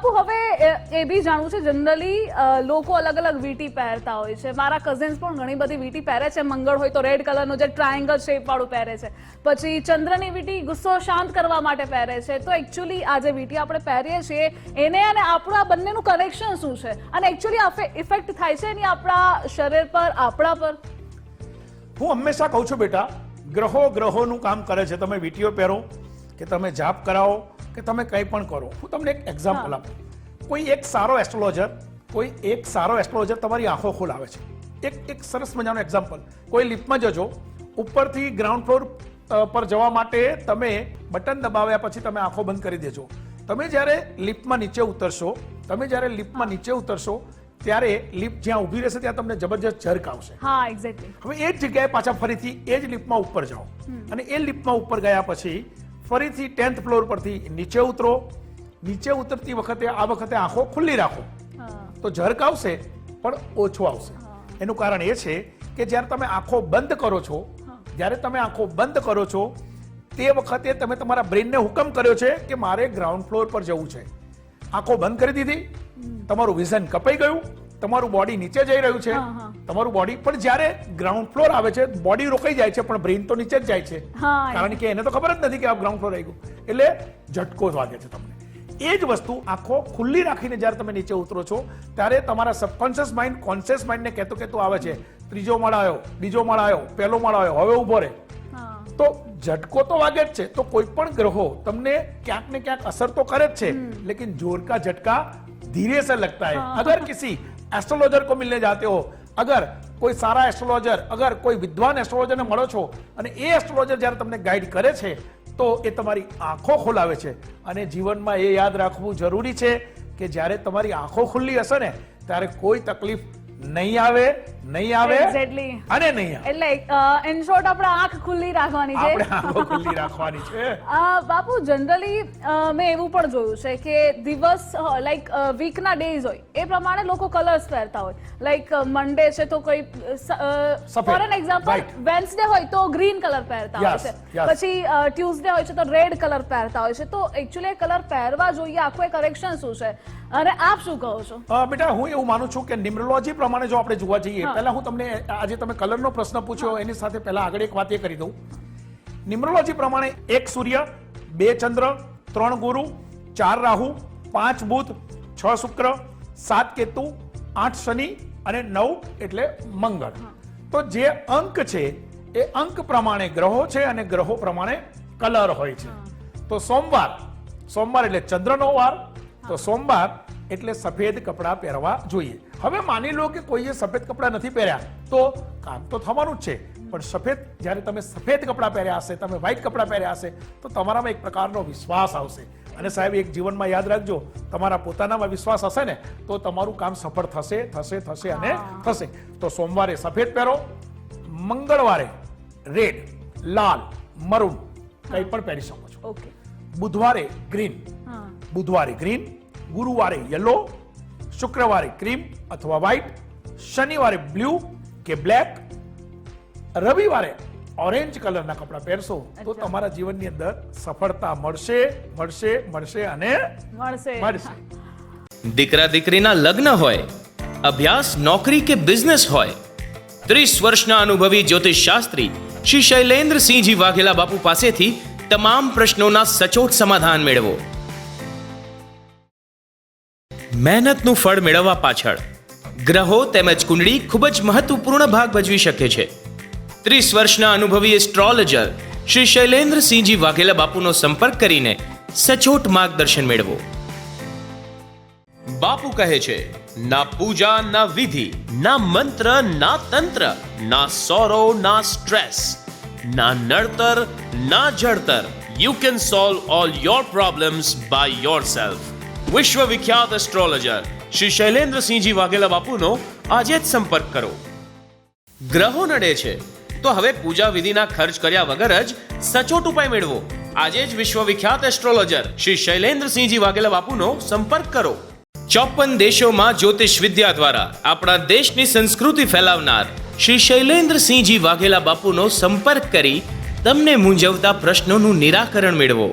બાપુ હવે એ બી જાણવું છે, જનરલી લોકો અલગ અલગ વીંટી પહેરતા હોય છે. મારા કઝિન્સ પણ ઘણી બધી વીંટી પહેરે છે. મંગળ હોય તો રેડ કલરનું જે ટ્રાયંગલ શેપ વાળું પહેરે છે, પછી ચંદ્રની વીંટી ગુસ્સો શાંત કરવા માટે પહેરે છે. તો એકચ્યુઅલી આ જે વીંટી આપણે પહેરીએ છીએ એને અને આપણું આ બંનેનું કનેક્શન શું છે, અને એકચ્યુઅલી ઇફેક્ટ થાય છે એની આપણા શરીર પર, આપણા પર? હું હંમેશા કહું છું બેટા, ગ્રહોનું કામ કરે છે. તમે વીંટીઓ પહેરો કે તમે જાપ કરાવો કે તમે કંઈ પણ કરો. હું તમને એક એક્ઝામ્પલ આપું. કોઈ એક સારો એસ્ટ્રોલોજર તમારી આંખો ખોલાવે છે. એક સરસ મજાનો એક્ઝામ્પલ. કોઈ લિફ્ટમાં જજો, ઉપરથી ગ્રાઉન્ડ ફ્લોર પર જવા માટે તમે બટન દબાવ્યા પછી તમે આંખો બંધ કરી દેજો. તમે જ્યારે લિફ્ટમાં નીચે ઉતરશો ત્યારે લિફ્ટ જ્યાં ઊભી રહેશે ત્યાં તમને જબરજસ્ત ઝરક આવશે. હા, એક્ઝેક્ટલી. હવે એ જ જગ્યાએ પાછા ફરીથી એ જ લિફ્ટમાં ઉપર જાઓ, અને એ લિફ્ટમાં ઉપર ગયા પછી ફરીથી 10th ફ્લોર પરથી નીચે ઉતરો. નીચે ઉતરતી વખતે આ વખતે આંખો ખુલ્લી રાખો તો ઝરક આવશે પણ ઓછો આવશે. એનું કારણ એ છે કે જ્યારે તમે આંખો બંધ કરો છો તે વખતે તમે તમારા બ્રેનને હુકમ કર્યો છે કે મારે ગ્રાઉન્ડ ફ્લોર પર જવું છે. આંખો બંધ કરી દીધી, તમારું વિઝન કપાઈ ગયું, તમારું બોડી નીચે જઈ રહ્યું છે. તમારું બોડી પણ જ્યારે ગ્રાઉન્ડ ફ્લોર આવે છે બોડી રોકાઈ જાય છે, પણ બ્રેન તો નીચે જ જાય છે, કારણ કે એને તો ખબર જ નથી કે આ ગ્રાઉન્ડ ફ્લોર આવી ગયું. એટલે ઝટકો વાગે છે તમને. એ જ વસ્તુ આંખો ખુલ્લી રાખીને જ્યારે તમે નીચે ઉતરો છો ત્યારે તમારા સબકોન્શિયસ માઇન્ડ કોન્શિયસ માઇન્ડને કહેતો આવે છે, ત્રીજો માળ આવ્યો, બીજો માળ આવ્યો, પહેલો માળ આવ્યો, હવે ઉભો રહે. તો ઝટકો તો વાગે જ છે. તો કોઈ પણ ગ્રહો તમને ક્યાંક ને ક્યાંક અસર તો કરે જ છે, લેकिन जोर का झटका धीरे से लगता है. अगर किसी एस्ट्रोलॉजर को मिलने जाते हो, अगर કોઈ સારા એસ્ટ્રોલોજર, અગર કોઈ વિદ્વાન એસ્ટ્રોલોજરને મળો છો અને એ એસ્ટ્રોલોજર જ્યારે તમને ગાઈડ કરે છે તો એ તમારી આંખો ખોલાવે છે. અને જીવનમાં એ યાદ રાખવું જરૂરી છે કે જ્યારે તમારી આંખો ખુલ્લી હશે ને ત્યારે કોઈ તકલીફ નહીં આવે અને નહીં આવે. એટલે ઇન શોર્ટ આપણે આંખ ખુલ્લી રાખવાની છે. બાપુ, જનરલી મેં એવું પણ જોયું છે કે દિવસ લાઈક વીકના ડેઝ હોય એ પ્રમાણે લોકો કલર્સ પહેરતા હોય. લાઈક મંડે છે તો કોઈ ફોર એન એક્ઝામ્પલ વેન્સડે હોય તો ગ્રીન કલર પહેરતા હોય છે, પછી ટ્યુઝડે હોય છે તો રેડ કલર પહેરતા હોય છે. તો એકચ્યુઅલી કલર પહેરવા જોઈએ, આખું કરેક્શન શું છે અને આપ શું કહો છો? બેટા, હું એવું માનું છું કે ન્યુમરોલોજી પ્રમાણે જો આપણે જોવા જઈએ, પહેલા હું તમને આજે તમે કલરનો પ્રશ્ન પૂછ્યો એની સાથે પહેલા આગળ એક વાત એ કરી દઉં. ન્યુમરોલોજી પ્રમાણે 1 સૂર્ય, 2 ચંદ્ર, 3 ગુરુ, 4 રાહુ, 5 બુધ, 6 શુક્ર, 7 કેતુ, 8 શનિ અને 9 એટલે મંગળ. તો જે અંક છે એ અંક પ્રમાણે ગ્રહો છે અને ગ્રહો પ્રમાણે કલર હોય છે. તો સોમવાર એટલે ચંદ્રનો વાર, તો સોમવાર એટલે સફેદ કપડાં પહેરવા જોઈએ. હવે માની લો કે કોઈએ સફેદ કપડાં નથી પહેર્યા તો કામ તો થવાનું જ છે, પણ જ્યારે તમે સફેદ કપડાં પહેર્યા હશે, તમે વ્હાઈટ કપડાં પહેર્યા હશે તો તમારામાં એક પ્રકારનો વિશ્વાસ આવશે. અને સાહેબ, એક જીવનમાં યાદ રાખજો, તમારા પોતાનામાં વિશ્વાસ હશે ને તો તમારું કામ સફળ થશે અને થશે. તો સોમવારે સફેદ પહેરો, મંગળવારે રેડ, લાલ, મરૂન કંઈ પણ પહેરી શકો છો. બુધવારે ગ્રીન, ગુરુવારે યલો, શુક્રવારે ક્રીમ અથવા વ્હાઈટ, શનિવારે બ્લુ કે બ્લેક, રવિવારે ઓરેન્જ કલરના કપડા પહેરશો તો તમારા જીવનની અંદર સફળતા મળશે. દીકરા દીકરીના લગ્ન હોય, અભ્યાસ, નોકરી કે બિઝનેસ હોય, 30 વર્ષના અનુભવી જ્યોતિષ શાસ્ત્રી શ્રી શૈલેન્દ્રસિંહજી વાઘેલા બાપુ પાસેથી તમામ પ્રશ્નોના સચોટ સમાધાન મેળવો. મહેનતનું ફળ મેળવવા પાછળ ગ્રહો તેમજ કુંડળી ખૂબ જ મહત્વપૂર્ણ ભાગ ભજવી શકે છે. 30 વર્ષના અનુભવી એસ્ટ્રોલોજર શ્રી શૈલેન્દ્રસિંહજી વાઘેલા બાપુનો સંપર્ક કરીને સચોટ માર્ગદર્શન મેળવો. બાપુ કહે છે, ના પૂજા, ના વિધિ, ના મંત્ર, ના તંત્ર, ના સોરો, ના સ્ટ્રેસ, ના નડતર, ના જળતર. You can solve all your problems by yourself. વિશ્વ વિખ્યાત એસ્ટ્રોલોજર શ્રી શૈલેન્દ્રસિંહજી વાઘેલા બાપુનો આજે જ સંપર્ક કરો. ગ્રહો નડે છે તો હવે પૂજા વિધિના ખર્ચ કર્યા વગર જ સચોટ ઉપાય મેળવો. આજે જ વિશ્વ વિખ્યાત એસ્ટ્રોલોજર શ્રી શૈલેન્દ્રસિંહજી વાઘેલા બાપુનો સંપર્ક કરો. 54 દેશોમાં જ્યોતિષ વિદ્યા દ્વારા આપણા દેશની સંસ્કૃતિ ફેલાવનાર શ્રી શૈલેન્દ્રસિંહજી વાઘેલા બાપુનો સંપર્ક કરી તમને મૂંઝવતા પ્રશ્નોનું નિરાકરણ મેળવો.